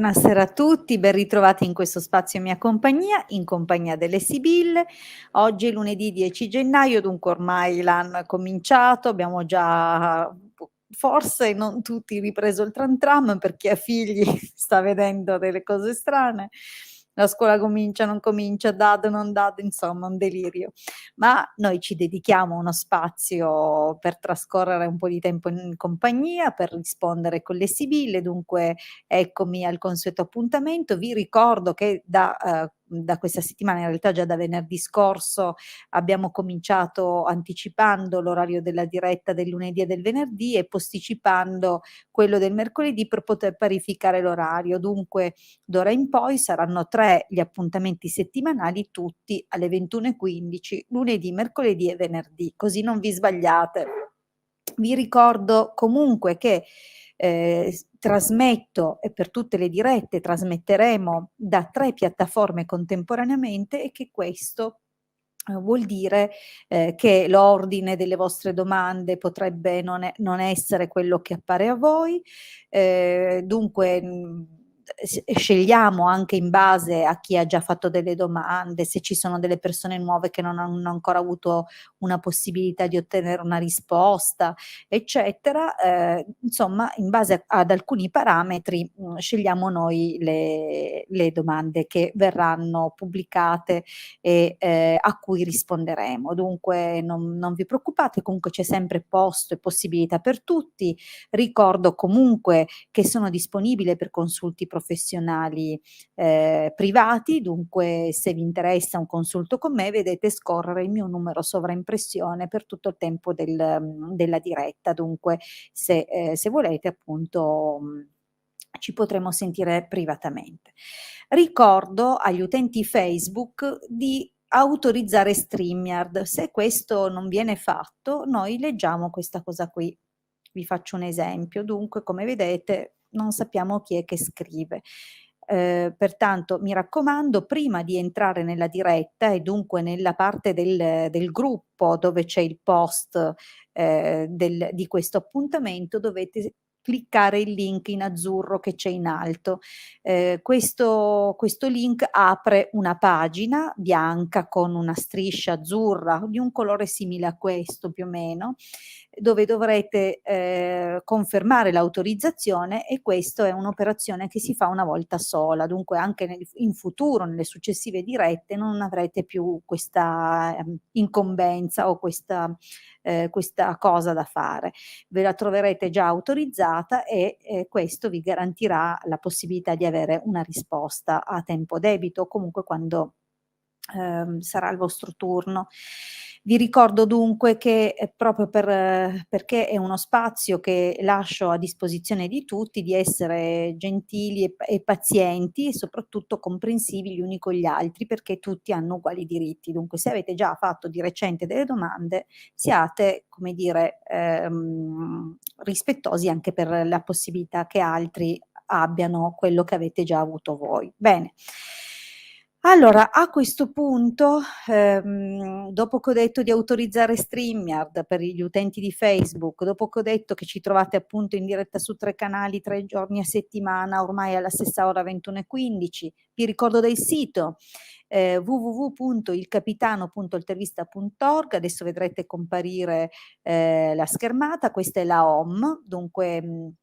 Buonasera a tutti, ben ritrovati in questo spazio in mia compagnia, in compagnia delle Sibille. Oggi è lunedì 10 gennaio, dunque ormai l'anno è cominciato, abbiamo già forse non tutti ripreso il tram tram, per chi ha figli sta vedendo delle cose strane. La scuola comincia, non comincia, date, non date, insomma un delirio. Ma noi ci dedichiamo uno spazio per trascorrere un po' di tempo in compagnia, per rispondere con le Sibille, dunque eccomi al consueto appuntamento. Vi ricordo che da questa settimana, in realtà già da venerdì scorso, abbiamo cominciato anticipando l'orario della diretta del lunedì e del venerdì e posticipando quello del mercoledì per poter parificare l'orario. Dunque, d'ora in poi saranno 3 gli appuntamenti settimanali, tutti alle 21:15, lunedì, mercoledì e venerdì, così non vi sbagliate. Vi ricordo comunque che trasmetto e per tutte le dirette trasmetteremo da 3 piattaforme contemporaneamente e che questo vuol dire che l'ordine delle vostre domande potrebbe non essere quello che appare a voi, dunque scegliamo anche in base a chi ha già fatto delle domande, se ci sono delle persone nuove che non hanno ancora avuto una possibilità di ottenere una risposta, eccetera. Insomma, in base ad alcuni parametri, scegliamo noi le domande che verranno pubblicate e, a cui risponderemo. Dunque non vi preoccupate, comunque c'è sempre posto e possibilità per tutti. Ricordo comunque che sono disponibile per consulti professionali, privati, dunque se vi interessa un consulto con me vedete scorrere il mio numero sovraimpressione per tutto il tempo della diretta. Dunque se volete appunto, ci potremo sentire privatamente. Ricordo agli utenti Facebook di autorizzare StreamYard. Se questo non viene fatto, noi leggiamo questa cosa qui. Vi faccio un esempio. Dunque, come vedete, non sappiamo chi è che scrive. Pertanto mi raccomando, prima di entrare nella diretta e dunque nella parte del gruppo dove c'è il post di questo appuntamento, dovete cliccare il link in azzurro che c'è in alto. Questo link apre una pagina bianca con una striscia azzurra di un colore simile a questo più o meno, dove dovrete confermare l'autorizzazione, e questo è un'operazione che si fa una volta sola, dunque anche in futuro, nelle successive dirette, non avrete più questa incombenza o questa cosa da fare. Ve la troverete già autorizzata e questo vi garantirà la possibilità di avere una risposta a tempo debito o comunque quando sarà il vostro turno. Vi ricordo dunque che proprio perché è uno spazio che lascio a disposizione di tutti, di essere gentili e pazienti e soprattutto comprensivi gli uni con gli altri, perché tutti hanno uguali diritti. Dunque se avete già fatto di recente delle domande, siate, come dire, rispettosi anche per la possibilità che altri abbiano quello che avete già avuto voi. Bene. Allora, a questo punto, dopo che ho detto di autorizzare StreamYard per gli utenti di Facebook, dopo che ho detto che ci trovate appunto in diretta su 3 canali, 3 giorni a settimana, ormai alla stessa ora 21:15, vi ricordo del sito www.ilcapitano.intervista.org. Adesso vedrete comparire la schermata, questa è la home, dunque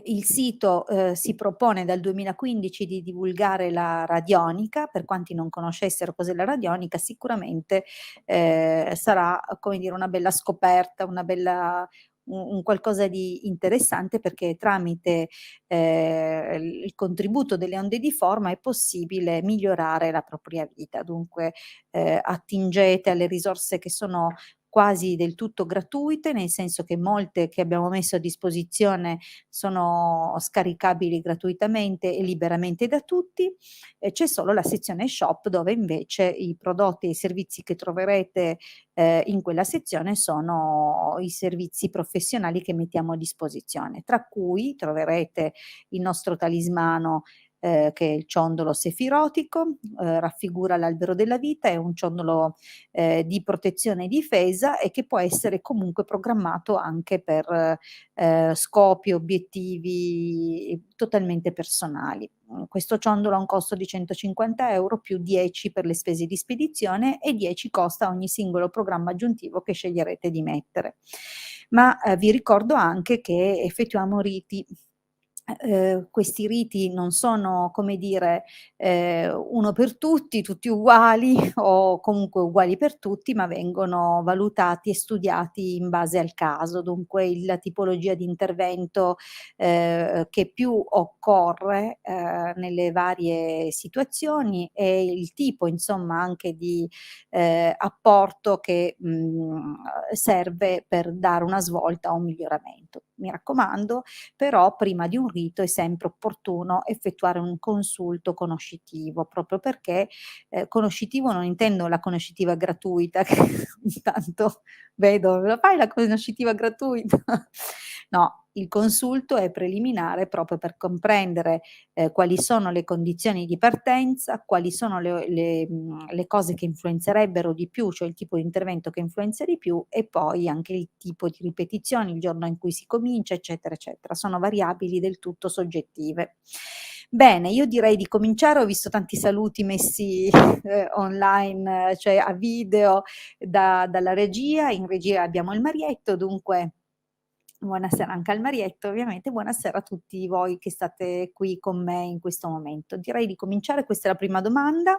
il sito si propone dal 2015 di divulgare la radionica. Per quanti non conoscessero cos'è la radionica, sicuramente sarà, come dire, una bella scoperta, un qualcosa di interessante, perché tramite il contributo delle onde di forma è possibile migliorare la propria vita. Dunque attingete alle risorse che sono quasi del tutto gratuite, nel senso che molte che abbiamo messo a disposizione sono scaricabili gratuitamente e liberamente da tutti. C'è solo la sezione shop, dove invece i prodotti e i servizi che troverete in quella sezione sono i servizi professionali che mettiamo a disposizione, tra cui troverete il nostro talismano che è il ciondolo sefirotico, raffigura l'albero della vita, è un ciondolo, di protezione e difesa e che può essere comunque programmato anche per, scopi, obiettivi totalmente personali. Questo ciondolo ha un costo di 150 € più 10 per le spese di spedizione e 10 costa ogni singolo programma aggiuntivo che sceglierete di mettere. Ma, vi ricordo anche che effettuiamo riti. Questi riti non sono, come dire, uno per tutti, tutti uguali o comunque uguali per tutti, ma vengono valutati e studiati in base al caso. Dunque la tipologia di intervento, che più occorre, nelle varie situazioni e il tipo insomma anche di, apporto che, serve per dare una svolta o un miglioramento. Mi raccomando, però prima di un rito è sempre opportuno effettuare un consulto conoscitivo, proprio perché, conoscitivo non intendo la conoscitiva gratuita che ogni tanto vedo: "La fai la conoscitiva gratuita?" No, il consulto è preliminare proprio per comprendere, quali sono le condizioni di partenza, quali sono le cose che influenzerebbero di più, cioè il tipo di intervento che influenza di più e poi anche il tipo di ripetizioni, il giorno in cui si comincia, eccetera, eccetera. Sono variabili del tutto soggettive. Bene, io direi di cominciare. Ho visto tanti saluti messi, online, cioè a video dalla regia. In regia abbiamo il Marietto, dunque buonasera anche al Marietto ovviamente, buonasera a tutti voi che state qui con me in questo momento. Direi di cominciare, questa è la prima domanda,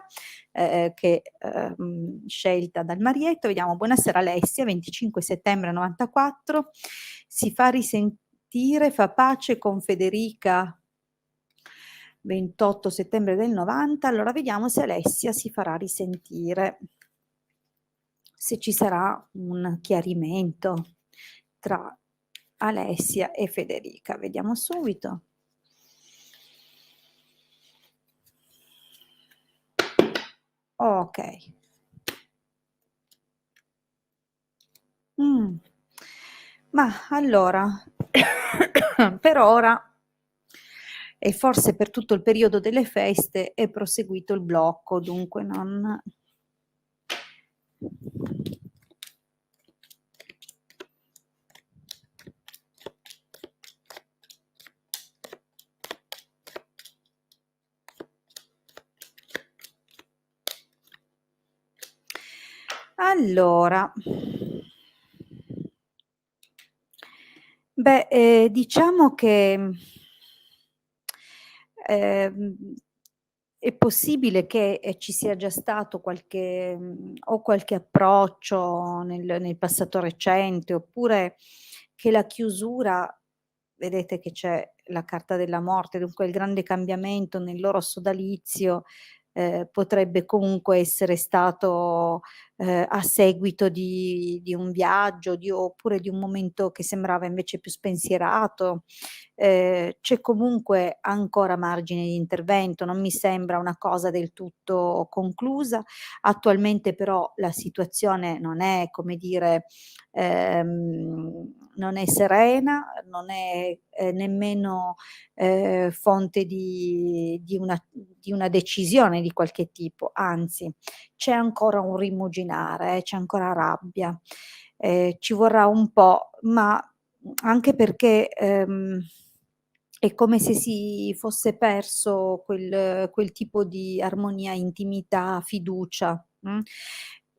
scelta dal Marietto. Vediamo, buonasera Alessia, 25 settembre '94, si fa risentire, fa pace con Federica, 28 settembre del '90. Allora vediamo se Alessia si farà risentire, se ci sarà un chiarimento tra Alessia e Federica. Vediamo subito. Okay. Mh. Mah, allora, per ora e forse per tutto il periodo delle feste è proseguito il blocco, dunque non. Allora, beh, diciamo che, ehm, è possibile che, ci sia già stato qualche o qualche approccio nel passato recente, oppure che la chiusura, vedete che c'è la carta della morte, dunque il grande cambiamento nel loro sodalizio, potrebbe comunque essere stato, a seguito di un viaggio, oppure di un momento che sembrava invece più spensierato. C'è comunque ancora margine di intervento, non mi sembra una cosa del tutto conclusa. Attualmente però la situazione non è, come dire, non è serena, non è, nemmeno, fonte di una decisione di qualche tipo, anzi c'è ancora un rimuginare, c'è ancora rabbia. Ci vorrà un po', ma, anche perché, è come se si fosse perso quel tipo di armonia, intimità, fiducia,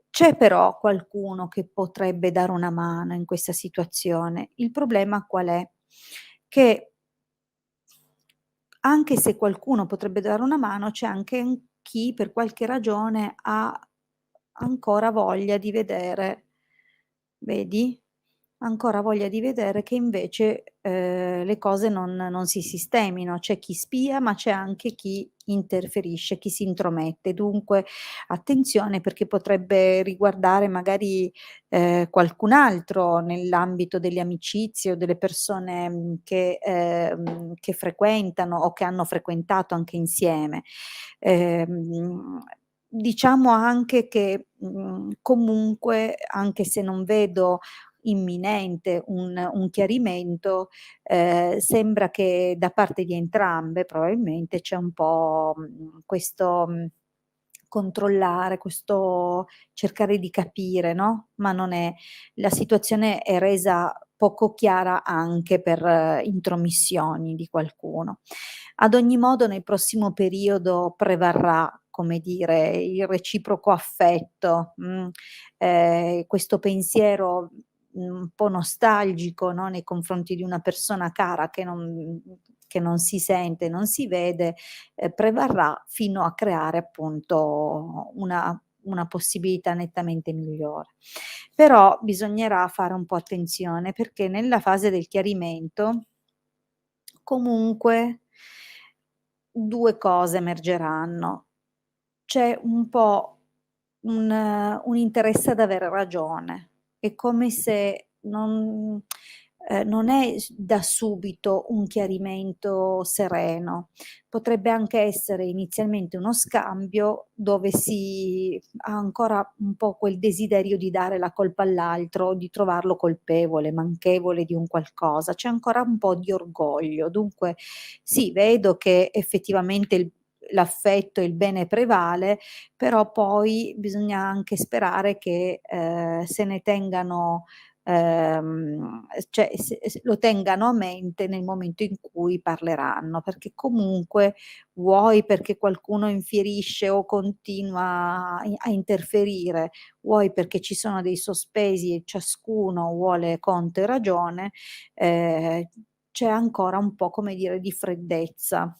C'è però qualcuno che potrebbe dare una mano in questa situazione. Il problema qual è? Che anche se qualcuno potrebbe dare una mano, c'è anche chi per qualche ragione ha ancora voglia di vedere, vedi? Ancora voglia di vedere che invece, le cose non si sistemino. C'è chi spia, ma c'è anche chi interferisce, chi si intromette. Dunque attenzione, perché potrebbe riguardare magari, qualcun altro nell'ambito delle amicizie o delle persone, che frequentano o che hanno frequentato anche insieme. Diciamo anche che, comunque, anche se non vedo imminente un chiarimento, sembra che da parte di entrambe probabilmente c'è un po', questo, controllare, questo cercare di capire, no, ma non è la situazione è resa poco chiara anche per intromissioni di qualcuno. Ad ogni modo nel prossimo periodo prevarrà, come dire, il reciproco affetto, questo pensiero, un po' nostalgico, no, nei confronti di una persona cara che non si sente, non si vede, prevarrà fino a creare appunto una possibilità nettamente migliore. Però bisognerà fare un po' attenzione perché nella fase del chiarimento comunque 2 cose emergeranno. C'è un po' un interesse ad avere ragione. È come se non è s da subito un chiarimento sereno. Potrebbe anche essere inizialmente uno scambio dove si ha ancora un po' quel desiderio di dare la colpa all'altro, di trovarlo colpevole, manchevole di un qualcosa. C'è ancora un po' di orgoglio. Dunque sì, vedo che effettivamente l'affetto e il bene prevale, però poi bisogna anche sperare che, se ne tengano cioè lo tengano a mente nel momento in cui parleranno, perché comunque vuoi perché qualcuno infierisce o continua a interferire, vuoi perché ci sono dei sospesi e ciascuno vuole conto e ragione, ehm, c'è ancora un po', come dire, di freddezza,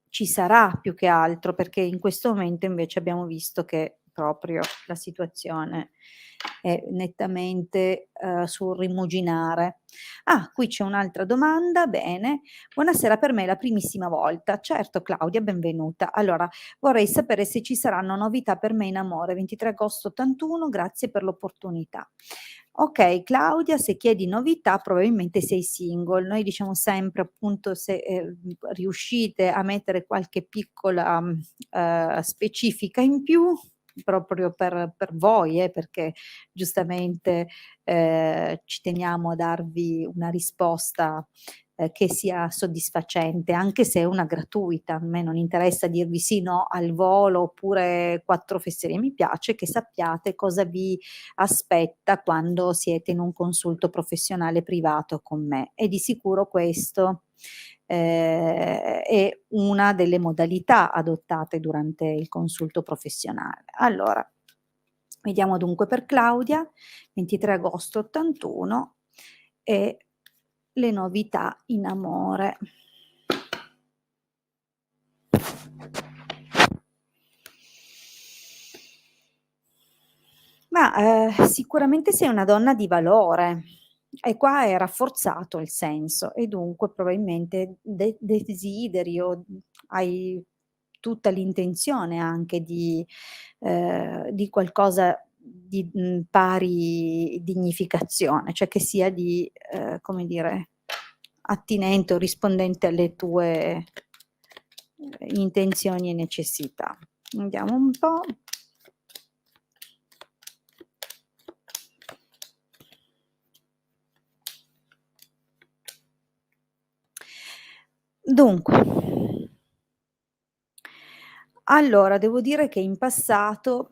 Ci sarà più che altro, perché in questo momento invece abbiamo visto che proprio la situazione è nettamente, sul rimuginare. Ah, qui c'è un'altra domanda, bene. Buonasera, per me è la primissima volta. Certo Claudia, benvenuta. Allora, vorrei sapere se ci saranno novità per me in amore. 23 agosto 81, grazie per l'opportunità. Okay, Claudia, se chiedi novità probabilmente sei single. Noi diciamo sempre appunto se, riuscite a mettere qualche piccola, specifica in più, proprio per voi, perché giustamente, ci teniamo a darvi una risposta, che sia soddisfacente, anche se è una gratuita. A me non interessa dirvi sì, no al volo oppure 4 fesserie. Mi piace che sappiate cosa vi aspetta quando siete in un consulto professionale privato con me e di sicuro questo, è una delle modalità adottate durante il consulto professionale. Allora, vediamo dunque per Claudia, 23 agosto 81 e le novità in amore. Ma, sicuramente sei una donna di valore e qua è rafforzato il senso e dunque probabilmente desideri o, hai tutta l'intenzione anche di qualcosa di, pari dignificazione, cioè che sia di, come dire, attinente o rispondente alle tue, intenzioni e necessità. Vediamo un po'. Dunque, allora devo dire che in passato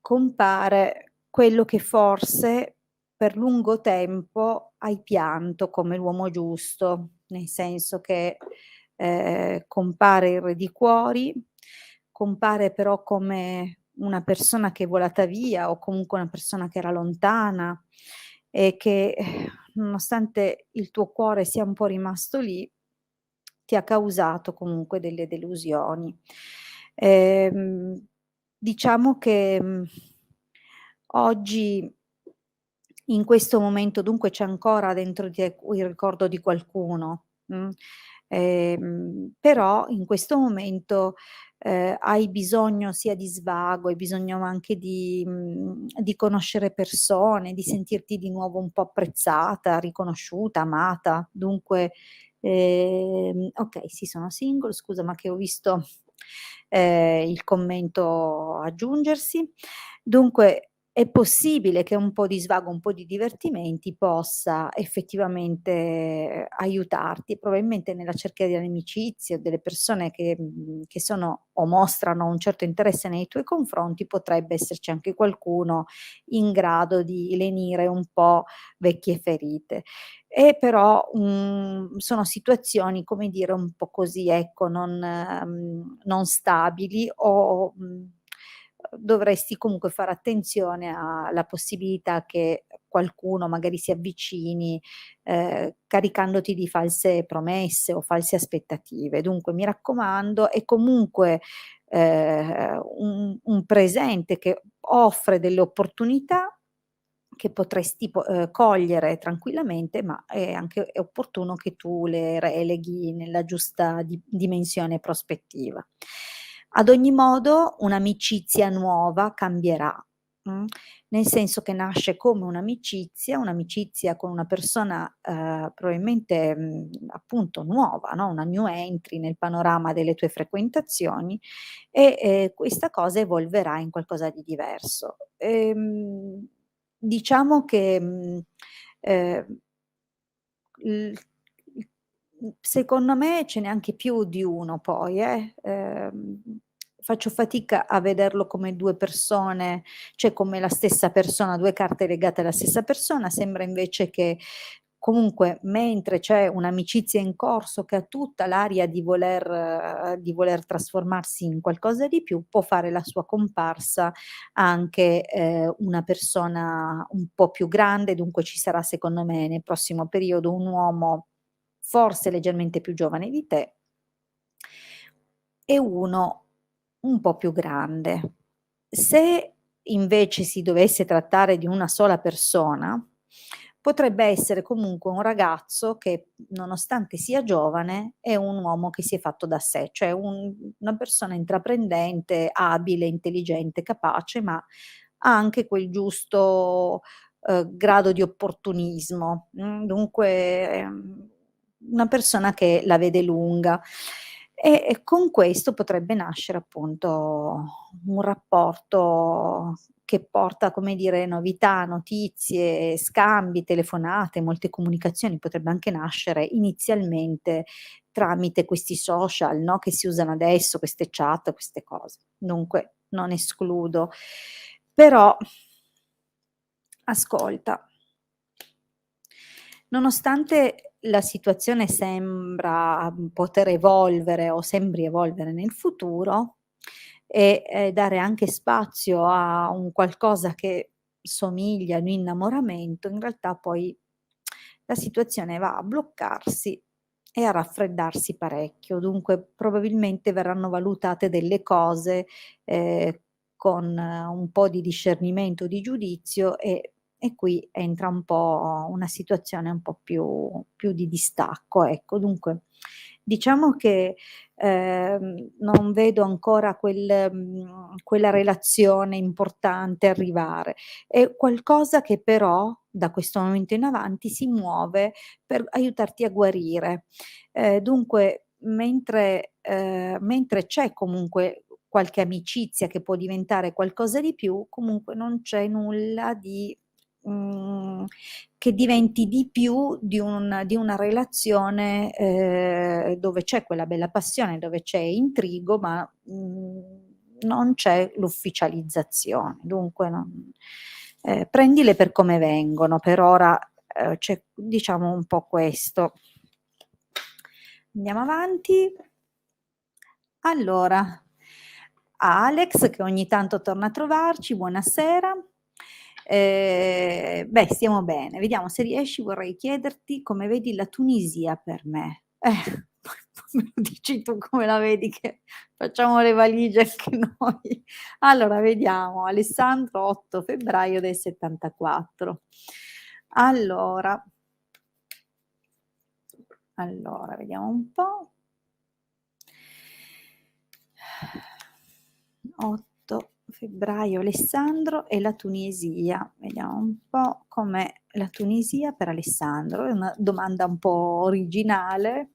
compare quello che forse per lungo tempo hai pianto come l'uomo giusto, nel senso che, compare il Re di cuori, compare però come una persona che è volata via o comunque una persona che era lontana e che, nonostante il tuo cuore sia un po' rimasto lì, ti ha causato comunque delle delusioni. Ehm, diciamo che, oggi in questo momento dunque c'è ancora dentro di te il ricordo di qualcuno, però in questo momento, hai bisogno sia di svago, hai bisogno anche di conoscere persone, di sentirti di nuovo un po' apprezzata, riconosciuta, amata. Dunque, okay, sì sono single, scusa ma che ho visto, il commento aggiungersi. Dunque è possibile che un po' di svago, un po' di divertimenti possa effettivamente aiutarti. Probabilmente nella cerchia delle amicizie o delle persone che sono o mostrano un certo interesse nei tuoi confronti, potrebbe esserci anche qualcuno in grado di lenire un po' vecchie ferite. E però, sono situazioni, come dire, un po' così, ecco, non stabili o, dovresti comunque fare attenzione alla possibilità che qualcuno magari si avvicini, caricandoti di false promesse o false aspettative. Dunque mi raccomando, è comunque, un presente che offre delle opportunità che potresti cogliere tranquillamente, ma è opportuno che tu le releghi nella giusta dimensione e prospettiva. Ad ogni modo un'amicizia nuova cambierà, mh, nel senso che nasce come un'amicizia con una persona, probabilmente, appunto nuova, no, una new entry nel panorama delle tue frequentazioni e, questa cosa evolverà in qualcosa di diverso. Diciamo che, ehm, il secondo me ce n'è anche più di uno poi, faccio fatica a vederlo come 2 persone, cioè come la stessa persona, 2 carte legate alla stessa persona, sembra invece che comunque mentre c'è un'amicizia in corso che ha tutta l'aria di voler trasformarsi in qualcosa di più, può fare la sua comparsa anche, una persona un po' più grande, dunque ci sarà secondo me nel prossimo periodo un uomo forse leggermente più giovane di te e uno un po' più grande. Se invece si dovesse trattare di una sola persona, potrebbe essere comunque un ragazzo che, nonostante sia giovane, è un uomo che si è fatto da sé, cioè una persona intraprendente, abile, intelligente, capace, ma ha anche quel giusto, grado di opportunismo, dunque, una persona che la vede lunga. E con questo potrebbe nascere appunto un rapporto che porta, come dire, novità, notizie, scambi, telefonate, molte comunicazioni. Potrebbe anche nascere inizialmente tramite questi social, no, che si usano adesso, queste chat, queste cose. Dunque non escludo. Però ascolta, nonostante la situazione sembra, poter evolvere o sembri evolvere nel futuro e, dare anche spazio a un qualcosa che somiglia ad un innamoramento, in realtà poi la situazione va a bloccarsi e a raffreddarsi parecchio. Dunque probabilmente verranno valutate delle cose, ehm, con un po' di discernimento, di giudizio e qui entra un po' una situazione un po' più di distacco, ecco. Dunque, diciamo che, non vedo ancora quella relazione importante arrivare. È qualcosa che però, da questo momento in avanti, si muove per aiutarti a guarire. Dunque, mentre c'è comunque qualche amicizia che può diventare qualcosa di più, comunque non c'è nulla mhmm, che diventi di più di una relazione, dove c'è quella bella passione, dove c'è intrigo, ma, non c'è l'ufficializzazione. Dunque prendile per come vengono. Per ora, c'è diciamo un po' questo. Andiamo avanti. Allora, a Alex che ogni tanto torna a trovarci, buonasera. Beh, stiamo bene. Vediamo se riesci, vorrei chiederti come vedi la Tunisia per me. Poi me lo dici tu come la vedi che facciamo le valigie anche noi. Allora, vediamo. Alessandro, 8 febbraio del '74. Allora vediamo un po'. 8 febbraio Alessandro e la Tunisia. Vediamo un po' com'è la Tunisia per Alessandro. È una domanda un po' originale.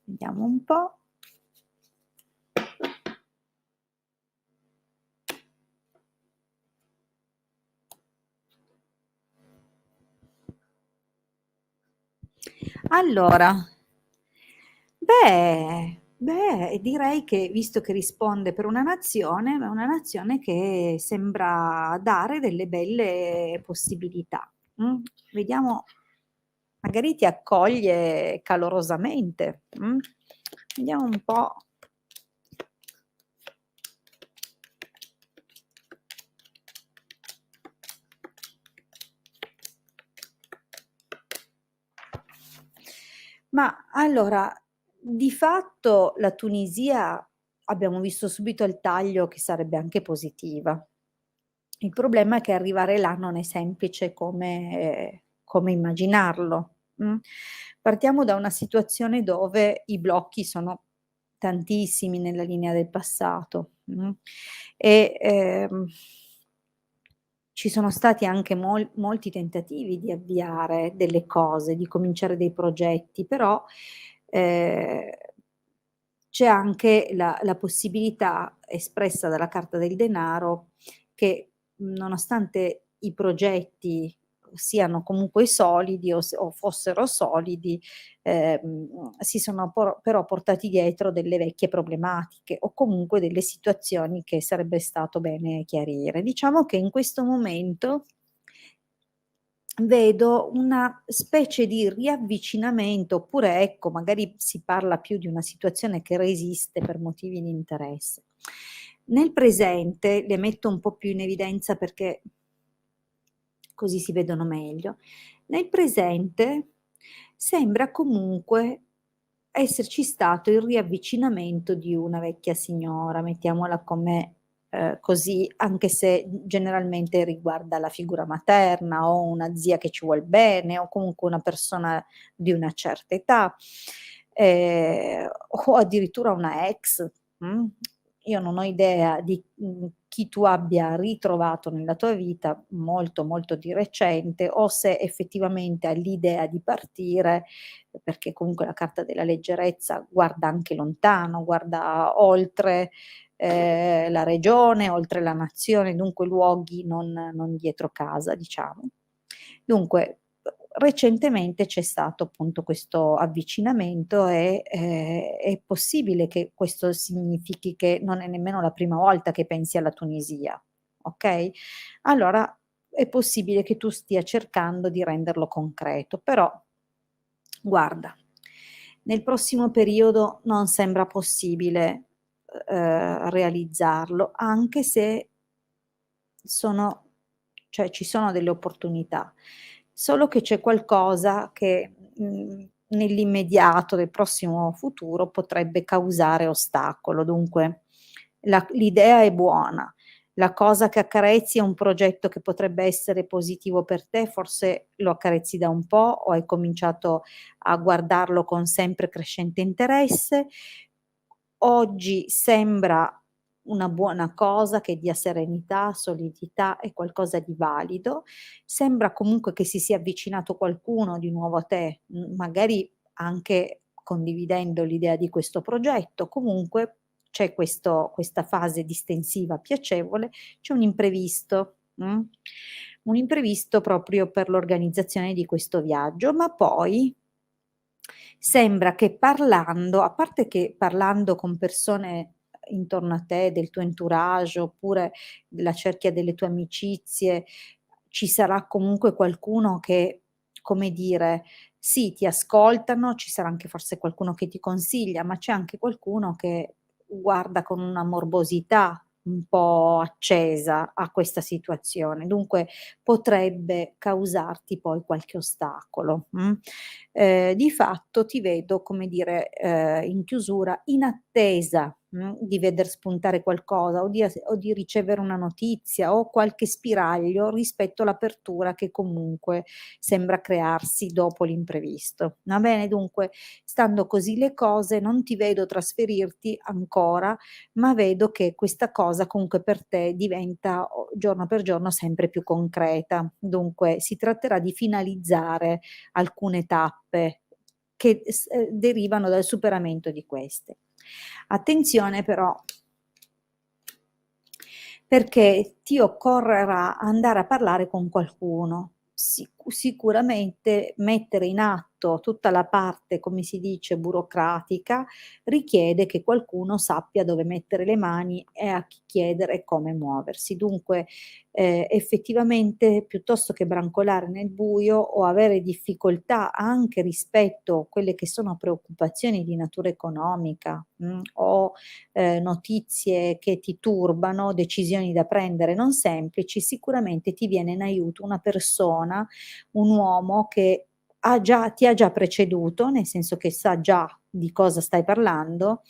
Vediamo un po'. Allora, beh, direi che visto che risponde per una nazione, è una nazione che sembra dare delle belle possibilità. Vediamo, magari ti accoglie calorosamente. Vediamo un po'. Ma allora, di fatto la Tunisia abbiamo visto subito il taglio che sarebbe anche positiva. Il problema è che arrivare là non è semplice come immaginarlo. Partiamo da una situazione dove i blocchi sono tantissimi nella linea del passato, e, ci sono stati anche molti tentativi di avviare delle cose, di cominciare dei progetti, però, ehm, c'è anche la possibilità espressa dalla carta del denaro che, nonostante i progetti siano comunque solidi o fossero solidi, si sono però portati dietro delle vecchie problematiche o comunque delle situazioni che sarebbe stato bene chiarire. Diciamo che in questo momento vedo una specie di riavvicinamento, oppure ecco, magari si parla più di una situazione che resiste per motivi di interesse. Nel presente le metto un po' più in evidenza perché così si vedono meglio. Nel presente sembra comunque esserci stato il riavvicinamento di una vecchia signora, mettiamola come così, anche se generalmente riguarda la figura materna o una zia che ci vuol bene o comunque una persona di una certa età, o addirittura una ex, mh? Io non ho idea di, chi tu abbia ritrovato nella tua vita molto, molto di recente o se effettivamente hai l'idea di partire, perché comunque la carta della leggerezza guarda anche lontano, guarda oltre, la regione, oltre la nazione, dunque luoghi non dietro casa, diciamo. Dunque, recentemente c'è stato appunto questo avvicinamento e, è possibile che questo significhi che non è nemmeno la prima volta che pensi alla Tunisia, okay? Allora è possibile che tu stia cercando di renderlo concreto, però guarda, nel prossimo periodo non sembra possibile, realizzarlo, anche se sono ci sono delle opportunità, solo che c'è qualcosa che, nell'immediato del prossimo futuro potrebbe causare ostacolo. Dunque l'idea è buona, la cosa che accarezzi è un progetto che potrebbe essere positivo per te, forse lo accarezzi da un po' o hai cominciato a guardarlo con sempre crescente interesse. Oggi sembra una buona cosa che dia serenità, solidità e qualcosa di valido. Sembra comunque che si sia avvicinato qualcuno di nuovo a te, magari anche condividendo l'idea di questo progetto. Comunque c'è questa fase distensiva piacevole, c'è un imprevisto proprio per l'organizzazione di questo viaggio, ma poi sembra che parlando a parte che parlando con persone intorno a te, del tuo entourage, oppure della cerchia delle tue amicizie, ci sarà comunque qualcuno che, come dire, sì, ti ascoltano, ci sarà anche forse qualcuno che ti consiglia, ma c'è anche qualcuno che guarda con una morbosità un po' accesa a questa situazione, dunque potrebbe causarti poi qualche ostacolo, di fatto ti vedo, come dire, in chiusura, in attesa, di veder spuntare qualcosa o di ricevere una notizia o qualche spiraglio rispetto all'apertura che comunque sembra crearsi dopo l'imprevisto. Va bene? Dunque, stando così le cose, non ti vedo trasferirti ancora, ma vedo che questa cosa comunque per te diventa giorno per giorno sempre più concreta. Dunque, si tratterà di finalizzare alcune tappe che derivano dal superamento di queste. Attenzione però, perché ti occorrerà andare a parlare con qualcuno, sicuramente mettere in atto fatto tutta la parte, come si dice, burocratica, richiede che qualcuno sappia dove mettere le mani e a chi chiedere e come muoversi. Dunque, effettivamente piuttosto che brancolare nel buio o avere difficoltà anche rispetto a quelle che sono preoccupazioni di natura economica, o, notizie che ti turbano, decisioni da prendere non semplici, sicuramente ti viene in aiuto una persona, un uomo che ti ha già preceduto, nel senso che sa già di cosa stai parlando,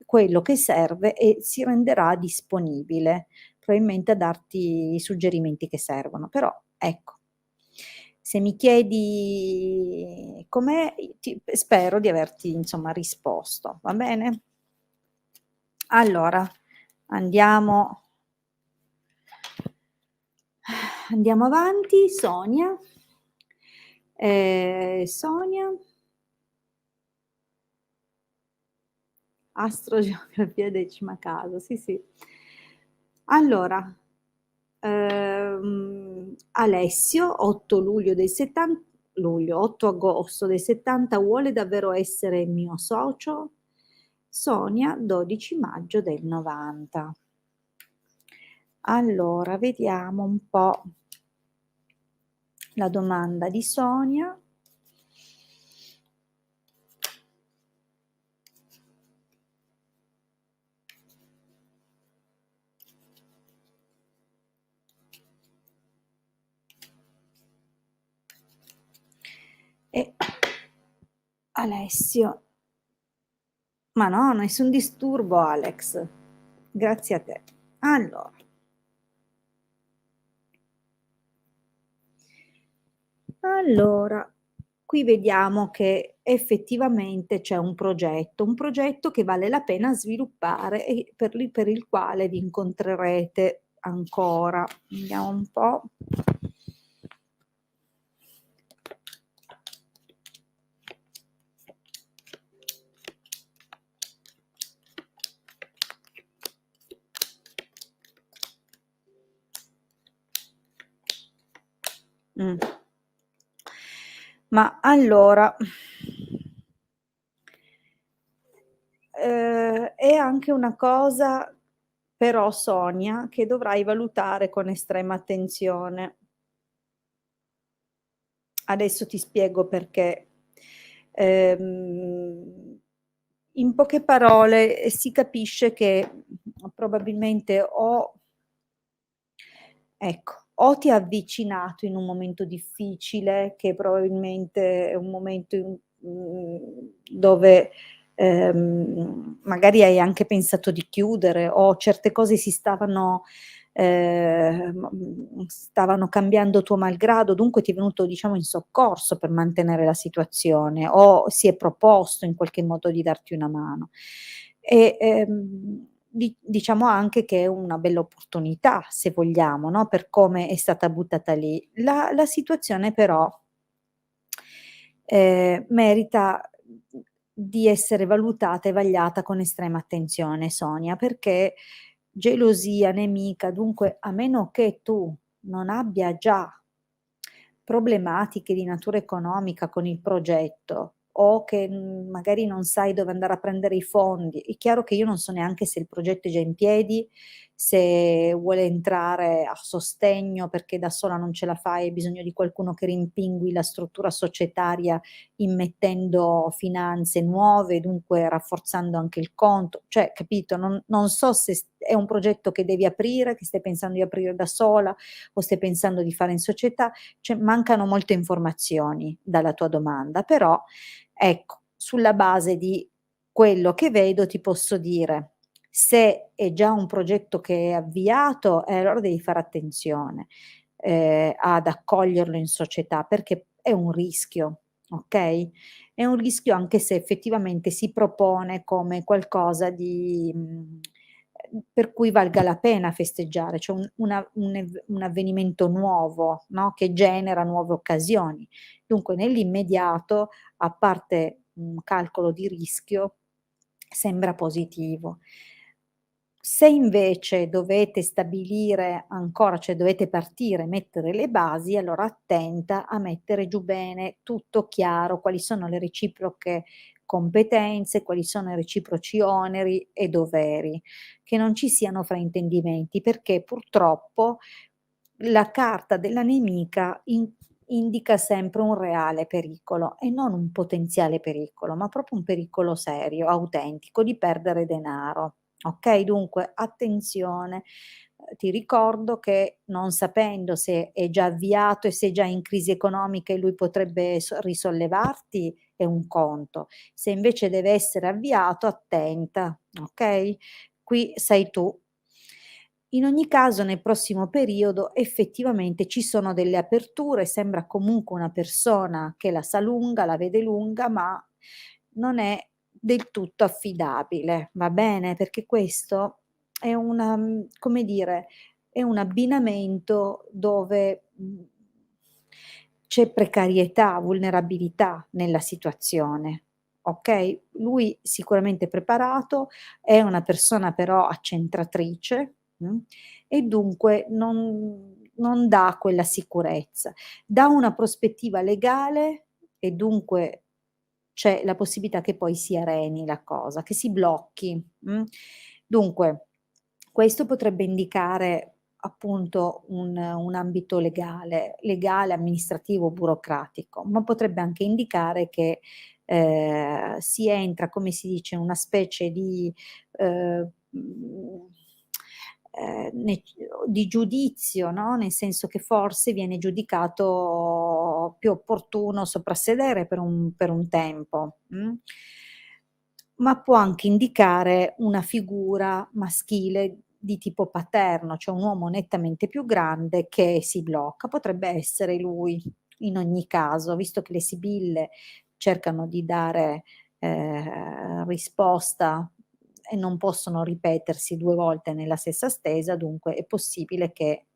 quello che serve e si renderà disponibile, probabilmente a darti i suggerimenti che servono. Però ecco, se mi chiedi com'è, spero di averti insomma risposto, va bene? Allora, andiamo andiamo avanti. Sonia. Sonia, astrogeografia decima casa, sì, sì. Allora, Alessio, 8 luglio del 70, 8 agosto del 70, vuole davvero essere mio socio? Sonia, 12 maggio del 90. Allora, vediamo un po' la domanda di Sonia. E Alessio, ma no, nessun disturbo Alex, grazie a te. Allora, qui vediamo che effettivamente c'è un progetto che vale la pena sviluppare e per il quale vi incontrerete ancora. Vediamo un po'. Mm. Ma allora, è anche una cosa, però, Sonia, che dovrai valutare con estrema attenzione. Adesso ti spiego perché. Ehm, In poche parole, si capisce che probabilmente ecco, o ti ha avvicinato in un momento difficile, che probabilmente è un momento dove, magari hai anche pensato di chiudere o certe cose stavano cambiando tuo malgrado, dunque ti è venuto, diciamo, in soccorso per mantenere la situazione o si è proposto in qualche modo di darti una mano. E, diciamo anche che è una bella opportunità, se vogliamo, no, per come è stata buttata lì. La situazione però, merita di essere valutata e vagliata con estrema attenzione, Sonia, perché gelosia nemica, dunque a meno che tu non abbia già problematiche di natura economica con il progetto o che magari non sai dove andare a prendere i fondi. È chiaro che io non so neanche se il progetto è già in piedi, se vuole entrare a sostegno perché da sola non ce la fa e hai bisogno di qualcuno che rimpingui la struttura societaria immettendo finanze nuove, dunque rafforzando anche il conto. Cioè, capito, non so se è un progetto che devi aprire, che stai pensando di aprire da sola o stai pensando di fare in società, cioè mancano molte informazioni dalla tua domanda, però ecco, sulla base di quello che vedo ti posso dire, se è già un progetto che è avviato, allora devi fare attenzione ad accoglierlo in società perché è un rischio, ok? È un rischio anche se effettivamente si propone come qualcosa di per cui valga la pena festeggiare, cioè un avvenimento nuovo, no? Che genera nuove occasioni. Dunque, nell'immediato, a parte un calcolo di rischio, sembra positivo. Se invece dovete stabilire ancora, cioè dovete partire, mettere le basi, allora attenta a mettere giù bene tutto chiaro, quali sono le reciproche competenze, quali sono i reciproci oneri e doveri, che non ci siano fraintendimenti, perché purtroppo la carta della nemica indica sempre un reale pericolo e non un potenziale pericolo, ma proprio un pericolo serio, autentico, di perdere denaro. Ok, dunque attenzione. Ti ricordo che non sapendo se è già avviato e se è già in crisi economica e lui potrebbe risollevarti è un conto. Se invece deve essere avviato, attenta, ok? Qui sei tu. In ogni caso, nel prossimo periodo effettivamente ci sono delle aperture, sembra comunque una persona che la sa lunga, la vede lunga, ma non è del tutto affidabile, va bene? Perché questo è una, come dire, è un abbinamento dove c'è precarietà, vulnerabilità nella situazione. Ok? Lui sicuramente è preparato, è una persona però accentratrice, e dunque non dà quella sicurezza. Da una prospettiva legale e dunque c'è la possibilità che poi si areni la cosa, che si blocchi. Dunque, questo potrebbe indicare appunto un ambito legale, amministrativo, burocratico, ma potrebbe anche indicare che si entra, come si dice, in una specie eh, mh, di giudizio, no? Nel senso che forse viene giudicato più opportuno soprassedere per un tempo. Ma può anche indicare una figura maschile di tipo paterno, cioè un uomo nettamente più grande che si blocca. Potrebbe essere lui in ogni caso, visto che le sibille cercano di dare risposta e non possono ripetersi due volte nella stessa stesa, dunque è possibile che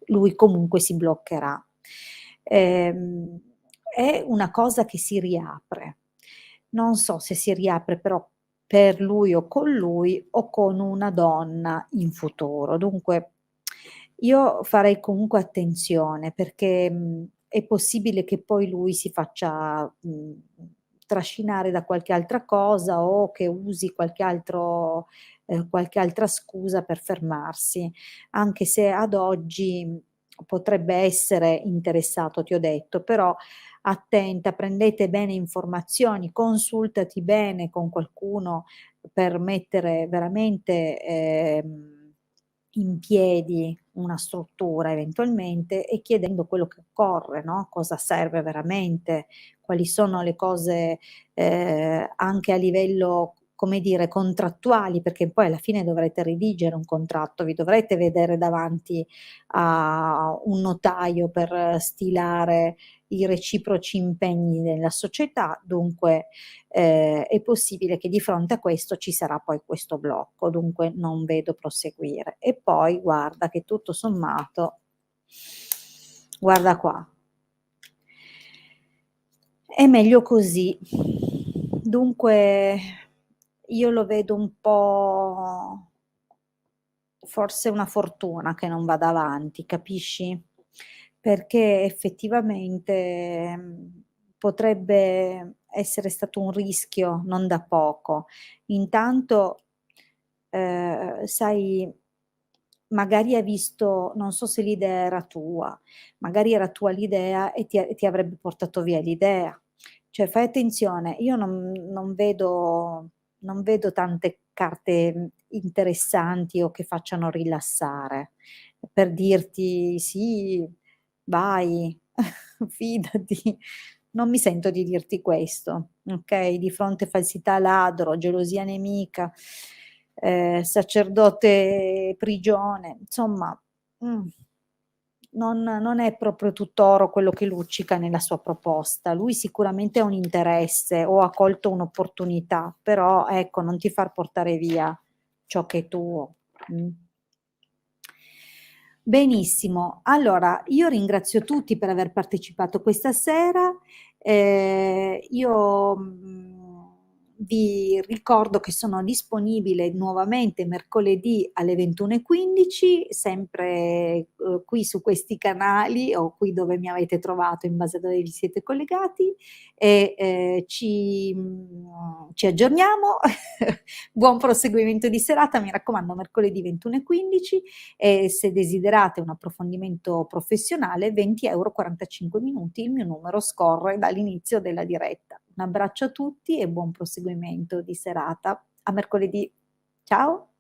lui comunque si bloccherà. Ehm, è una cosa che si riapre. Non so se si riapre però per lui o con una donna in futuro. Dunque io farei comunque attenzione perché è possibile che poi lui si faccia trascinare da qualche altra cosa o che usi qualche altra scusa per fermarsi, anche se ad oggi potrebbe essere interessato, ti ho detto, però attenta, prendete bene informazioni, consultati bene con qualcuno per mettere veramente in piedi una struttura eventualmente e chiedendo quello che occorre, no? Cosa serve veramente, quali sono le cose anche a livello, come dire, contrattuali, perché poi alla fine dovrete redigere un contratto, vi dovrete vedere davanti a un notaio per stilare i reciproci impegni della società, dunque è possibile che di fronte a questo ci sarà poi questo blocco, dunque non vedo proseguire. E poi guarda che tutto sommato, guarda qua, è meglio così. Dunque io lo vedo un po' forse una fortuna che non vada avanti, capisci? Perché effettivamente potrebbe essere stato un rischio non da poco. Intanto, sai, magari hai visto, non so se l'idea era tua, magari era tua l'idea e ti avrebbe portato via l'idea. Cioè fai attenzione, io non vedo tante carte interessanti o che facciano rilassare per dirti sì, vai, fidati. Non mi sento di dirti questo, ok? Di fronte a falsità, ladro, gelosia nemica, sacerdote prigione, insomma, mm, non è proprio tutt'oro quello che luccica nella sua proposta. Lui sicuramente ha un interesse o ha colto un'opportunità, però ecco, non ti far portare via ciò che è tuo. Mm. Benissimo, allora io ringrazio tutti per aver partecipato questa sera. Io vi ricordo che sono disponibile nuovamente mercoledì alle 21:15, sempre qui su questi canali o qui dove mi avete trovato in base a dove vi siete collegati e ci aggiorniamo. Buon proseguimento di serata, mi raccomando, mercoledì 21:15 e se desiderate un approfondimento professionale 20 € 45 minuti, il mio numero scorre dall'inizio della diretta. Un abbraccio a tutti e buon proseguimento di serata. A mercoledì. Ciao.